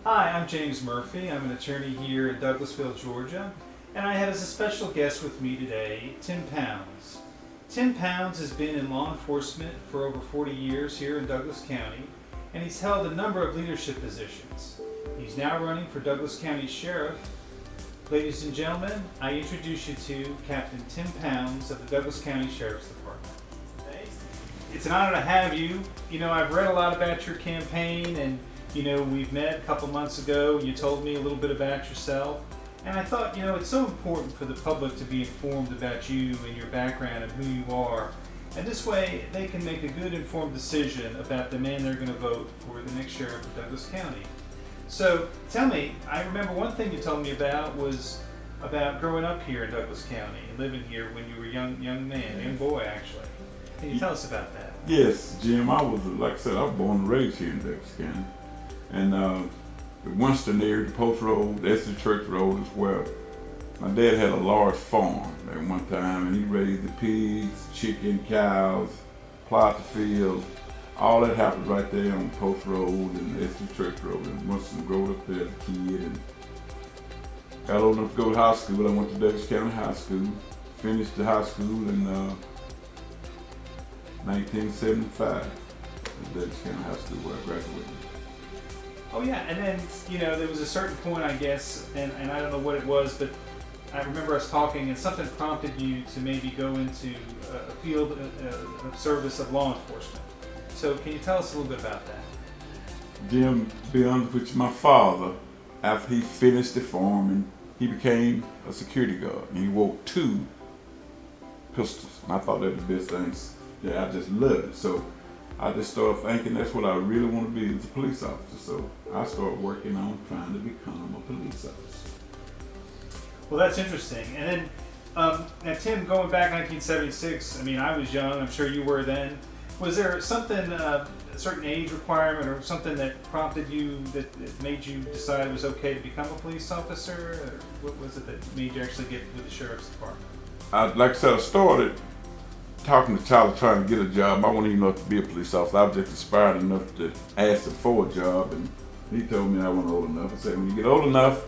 Hi, I'm James Murphy. I'm an attorney here in Douglasville, Georgia, and I have as a special guest with me today Tim Pounds. Tim Pounds has been in law enforcement for over 40 years here in Douglas County, and he's held a number of leadership positions. He's now running for Douglas County Sheriff. Ladies and gentlemen, I introduce you to Captain Tim Pounds of the Douglas County Sheriff's Department. It's an honor to have you. You know, I've read a lot about your campaign, and we've met a couple months ago. You told me a little bit about yourself, and I thought, it's so important for the public to be informed about you and your background and who you are. And this way, they can make a good informed decision about the man they're going to vote for the next sheriff of Douglas County. So tell me, I remember one thing you told me about was about growing up here in Douglas County and living here when you were a young boy actually. Can you tell us about that? Yes, Jim, like I said, I was born and raised here in Douglas County. And the Winston area, the Post Road, the Essex Church Road is where my dad had a large farm at one time, and he raised the pigs, chicken, cows, plowed the fields. All that happened right there on Post Road and the Essex Church Road. And Winston grew up there as a kid and got old enough to go to high school. I went to Douglas County High School, finished the high school in 1975 at Douglas County High School where I graduated. Oh yeah, and then, there was a certain point, I guess, and I don't know what it was, but I remember us talking and something prompted you to maybe go into a field of service of law enforcement. So can you tell us a little bit about that? Jim, to be honest with you, my father, after he finished the farming, he became a security guard, and he wore 2 pistols, and I thought that was the best thing. Yeah, I just loved it. So I just started thinking that's what I really want to be as a police officer. So I started working on trying to become a police officer. Well, that's interesting. And then, now Tim, going back 1976, I was young, I'm sure you were then. Was there something, a certain age requirement or something that prompted you, that made you decide it was okay to become a police officer? Or what was it that made you actually get with the Sheriff's Department? Like I said, I started talking to Tyler trying to get a job. I wasn't even enough to be a police officer. I was just inspired enough to ask him for a job, and he told me I wasn't old enough. I said, when you get old enough,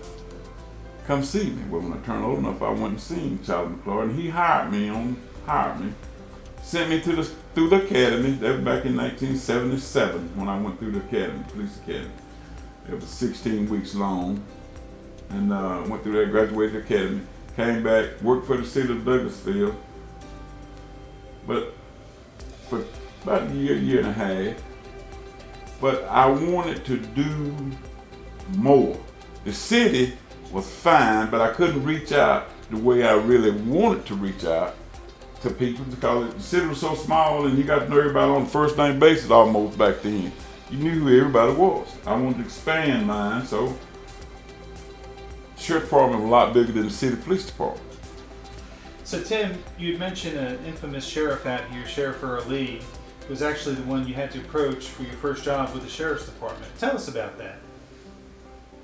come see me. Well, when I turned old enough, I went and seen Charlie McClure, and he hired me, sent me through the academy. That was back in 1977 when I went through the academy, police academy. It was 16 weeks long, and went through that, graduated the academy, came back, worked for the city of Douglasville. But for about a year and a half, but I wanted to do more. The city was fine, but I couldn't reach out the way I really wanted to reach out to people because the city was so small and you got to know everybody on a first name basis almost back then. You knew who everybody was. I wanted to expand mine, so the sheriff's department was a lot bigger than the city police department. So Tim, you had mentioned an infamous sheriff out here, Sheriff Earl Lee, who was actually the one you had to approach for your first job with the Sheriff's Department. Tell us about that.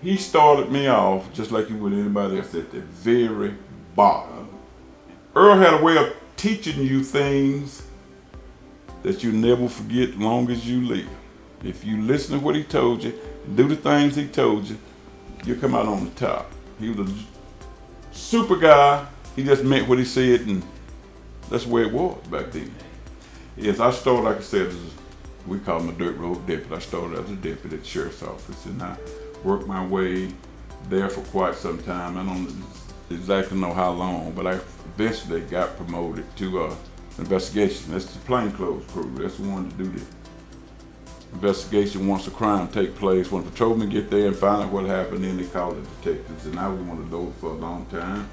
He started me off just like he would anybody else at the very bottom. Earl had a way of teaching you things that you never forget as long as you live. If you listen to what he told you, do the things he told you, you'll come out on the top. He was a super guy. He just meant what he said, and that's the way it was back then. Yes, I started, like I said, we call him a dirt road deputy. I started as a deputy at the sheriff's office, and I worked my way there for quite some time. I don't exactly know how long, but I eventually got promoted to investigation. That's the plainclothes crew. That's the one to do the investigation once a crime take place. When patrolmen get there and find out what happened, then they call the detectives, and I was one of those for a long time.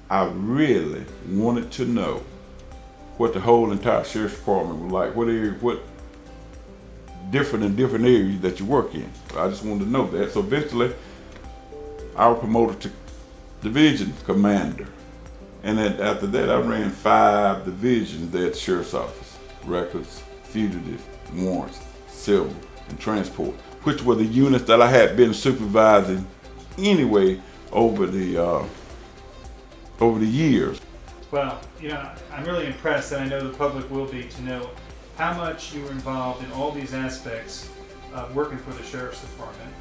I really wanted to know what the whole entire sheriff's department was like, what different in different areas that you work in. I just wanted to know that. So eventually, I was promoted to division commander. And then after that, I ran 5 divisions there at the sheriff's office: records, fugitive, warrants, civil, and transport, which were the units that I had been supervising anyway over the years. Well, I'm really impressed, and I know the public will be, to know how much you were involved in all these aspects working for the Sheriff's Department.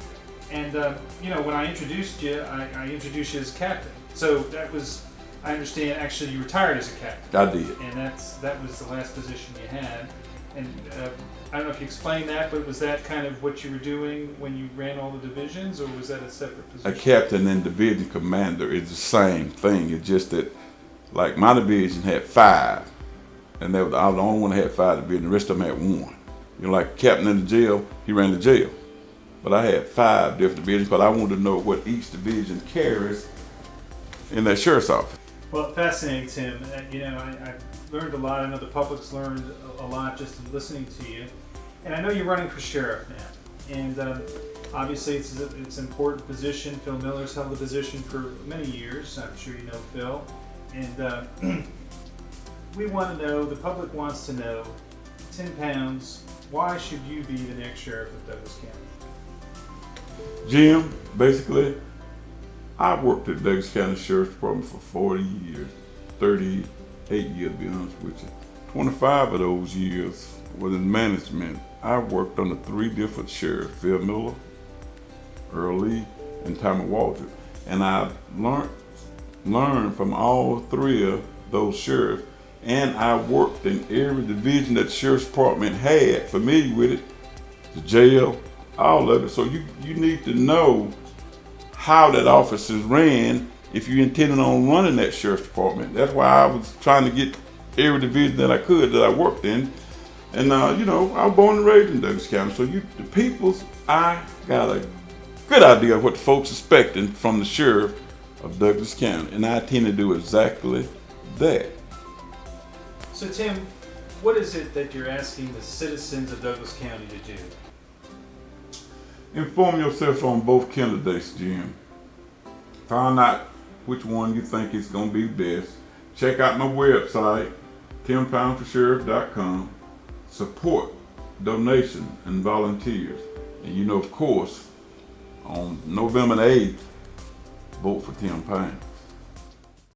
And you know, when I introduced you, I introduced you as captain. So that was, I understand, actually you retired as a captain. I did. And that was the last position you had. And I don't know if you explained that, but was that kind of what you were doing when you ran all the divisions, or was that a separate A position? captain and division commander is the same thing. It's just that, like, my division had 5, and I was the only one that had 5 divisions. The rest of them had 1. You know, like captain in the jail, he ran the jail. But I had 5 different divisions, but I wanted to know what each division carries in that sheriff's office. Well, fascinating, Tim. You know, I learned a lot. I know the public's learned a lot just in listening to you. And I know you're running for sheriff now. And obviously, it's an important position. Phil Miller's held the position for many years. I'm sure you know Phil. And we want to know, the public wants to know, 10 pounds, why should you be the next sheriff of Douglas County? Jim, basically, I worked at Douglas County Sheriff's Department for 40 years, 38 years to be honest with you. 25 of those years was in management. I worked under 3 different sheriffs, Phil Miller, Earl Lee, and Tommy Walter. And I learned from all 3 of those sheriffs, and I worked in every division that the Sheriff's Department had, familiar with it, the jail, all of it. So you need to know how that office is ran if you're intending on running that Sheriff's Department. That's why I was trying to get every division that I could that I worked in. And you know, I was born and raised in Douglas County. So the peoples, I got a good idea of what the folks expecting from the sheriff of Douglas County. And I intend to do exactly that. So, Tim, what is it that you're asking the citizens of Douglas County to do? Inform yourself on both candidates, Jim. Find out which one you think is going to be best. Check out my website, timpoundforsheriff.com. Support, donation, and volunteers. And you know, of course, on November the 8th, vote for 10 pounds.